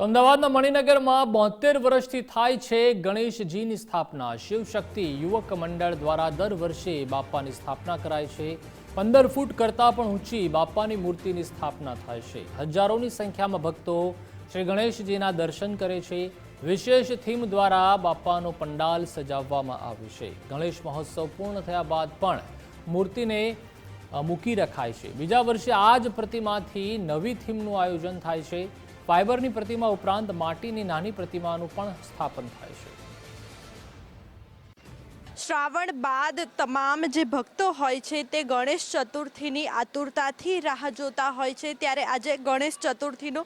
તો અમદાવાદના મણિનગરમાં 72 વર્ષથી થાય છે ગણેશજીની સ્થાપના। શિવશક્તિ યુવક મંડળ દ્વારા દર વર્ષે બાપાની સ્થાપના કરાય છે। 15 ફૂટ કરતાં પણ ઊંચી બાપાની મૂર્તિની સ્થાપના થાય છે। હજારોની સંખ્યામાં ભક્તો શ્રી ગણેશજીના દર્શન કરે છે। વિશેષ થીમ દ્વારા બાપાનો પંડાલ સજાવવામાં આવ્યો છે। ગણેશ મહોત્સવ પૂર્ણ થયા બાદ પણ મૂર્તિને મૂકી રખાય છે। બીજા વર્ષે આ જ પ્રતિમાથી નવી થીમનું આયોજન થાય છે। फाइबरनी प्रतिमा उपरांत माटीनी नानी प्रतिमानुं पण स्थापन थाय छे। श्रावण बाद तमाम जे भक्तो होय छे ते गणेश चतुर्थीनी आतुरताथी राह जोता होय छे। त्यारे आजे गणेश चतुर्थीनो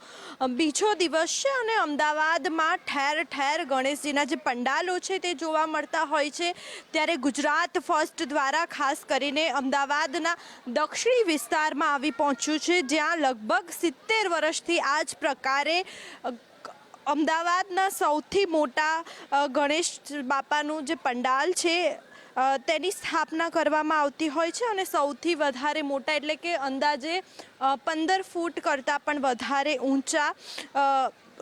बीजो दिवस छे अने अमदावादमां ठेर ठेर गणेशजीना जे पंडालो छे ते जोवा मळता होय छे। त्यारे गुजरात फर्स्ट द्वारा खास करीने अमदावादना दक्षिणी विस्तारमां आवी पहोंच्युं छे, ज्यां लगभग 70 वर्षथी आ ज प्रकारे अमदावादना सौथी मोटा गणेश बापाનું જે પંડાલ છે તેની સ્થાપના કરવામાં આવતી હોય છે અને સૌથી વધારે મોટા એટલે કે અંદાજે 15 ફૂટ કરતાં પણ વધારે ઊંચા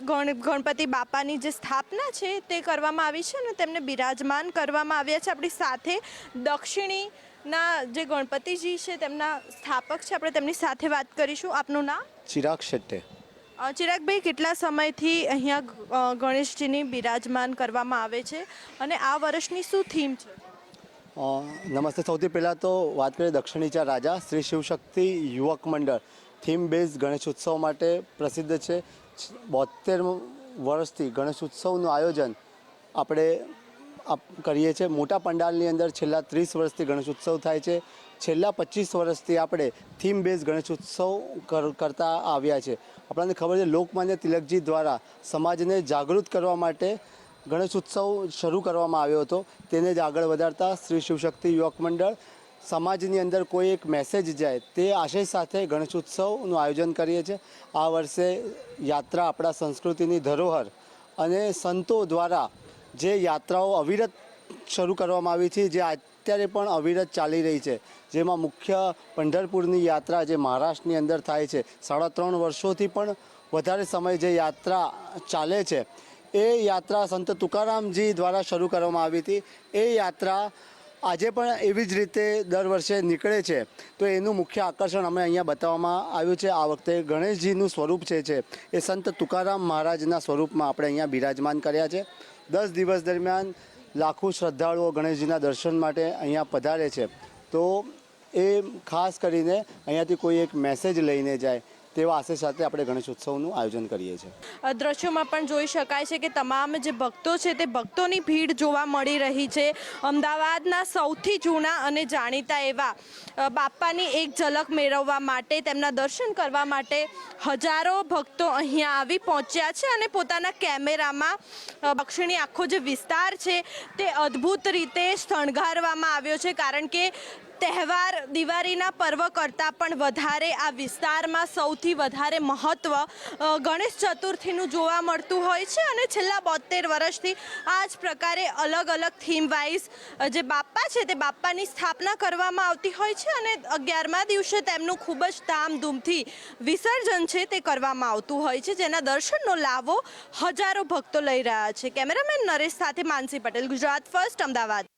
ગણપતિ બાપાની જે સ્થાપના છે તે કરવામાં આવી છે અને તેમને બિરાજમાન કરવામાં આવ્યા છે। આપણી સાથે દક્ષિણીના જે ગણપતિજી છે તેમના સ્થાપક છે, આપણે તેમની સાથે વાત કરીશું। આપનું નામ? ચિરાગ શેટ્ટે। ચિરાગભાઈ, કેટલા સમયથી અહીંયા ગણેશજીની બિરાજમાન કરવામાં આવે છે અને આ વર્ષની શું થીમ છે? નમસ્તે। સૌથી પહેલાં તો વાત કરીએ દક્ષિણીચા રાજા શ્રી શિવશક્તિ યુવક મંડળ થીમ બેઝ ગણેશ ઉત્સવ માટે પ્રસિદ્ધ છે। 72 વર્ષથી ગણેશ ઉત્સવનું આયોજન આપણે કરીએ છીએ। મોટા પંડાલની અંદર છેલ્લા 30 વર્ષથી ગણેશ ઉત્સવ થાય છે। છેલ્લા 25 વર્ષથી આપણે થીમ બેઝ ગણેશ ઉત્સવ કરતા આવ્યા છે। આપણને ખબર છે લોકમાન્ય તિલકજી દ્વારા સમાજને જાગૃત કરવા માટે ગણેશ ઉત્સવ શરૂ કરવામાં આવ્યો હતો। તેને જ આગળ વધારતા શ્રી શિવશક્તિ યુવક મંડળ સમાજની અંદર કોઈ એક મેસેજ જાય તે આશય સાથે ગણેશ ઉત્સવનું આયોજન કરીએ છીએ। આ વર્ષે યાત્રા આપણા સંસ્કૃતિની ધરોહર અને સંતો દ્વારા જે યાત્રાઓ અવિરત શરૂ કરવામાં આવી છે, જે અત્યારે પણ અવિરત ચાલી રહી છે, જેમાં મુખ્ય પંઢરપુરની યાત્રા જે મહારાષ્ટ્રની અંદર થાય છે, 3.5 વર્ષોથી પણ વધારે સમય જે યાત્રા ચાલે છે, એ યાત્રા સંત તુકારામજી દ્વારા શરૂ કરવામાં આવી હતી। એ યાત્રા આજે પણ એવી જ રીતે દર વર્ષે નીકળે છે। તો એનું મુખ્ય આકર્ષણ અમે અહીંયા બતાવવામાં આવ્યું છે। આ વખતે ગણેશજીનું સ્વરૂપ છે એ સંત તુકારામ મહારાજના સ્વરૂપમાં આપણે અહીંયા બિરાજમાન કર્યા છે। 10 દિવસ દરમિયાન લાખો શ્રદ્ધાળુઓ ગણેશજીના દર્શન માટે અહીંયા પધારે છે। તો એ ખાસ કરીને અહીંયાથી કોઈ એક મેસેજ લઈને જાય તેવા આશય સાથે આપણે ગણેશ ઉત્સવનું આયોજન કરીએ છીએ। દ્રશ્યોમાં પણ જોઈ શકાય છે કે તમામ જે ભક્તો છે તે ભક્તોની ભીડ જોવા મળી રહી છે। અમદાવાદના સૌથી જૂના અને જાણીતા એવા બાપાની એક ઝલક મેળવવા માટે, તેમના દર્શન કરવા માટે હજારો ભક્તો અહીંયા આવી પહોંચ્યા છે અને પોતાના કેમેરામાં દક્ષિણી આખો જે વિસ્તાર છે તે અદ્ભુત રીતે શણગારવામાં આવ્યો છે, કારણ કે તહેવાર દિવાળીના પર્વ કરતાં પણ વધારે આ વિસ્તારમાં સૌથી વધારે મહત્ત્વ ગણેશ ચતુર્થીનું જોવા મળતું હોય છે અને છેલ્લા 72 વર્ષથી આ જ પ્રકારે અલગ અલગ થીમ વાઇઝ જે બાપા છે તે બાપાની સ્થાપના કરવામાં આવતી હોય છે અને 11મા દિવસે તેમનું ખૂબ જ ધામધૂમથી વિસર્જન છે તે કરવામાં આવતું હોય છે, જેના દર્શનનો લાવો હજારો ભક્તો લઈ રહ્યા છે। કેમેરામેન નરેશ સાથે માનસી પટેલ, ગુજરાત ફર્સ્ટ, અમદાવાદ।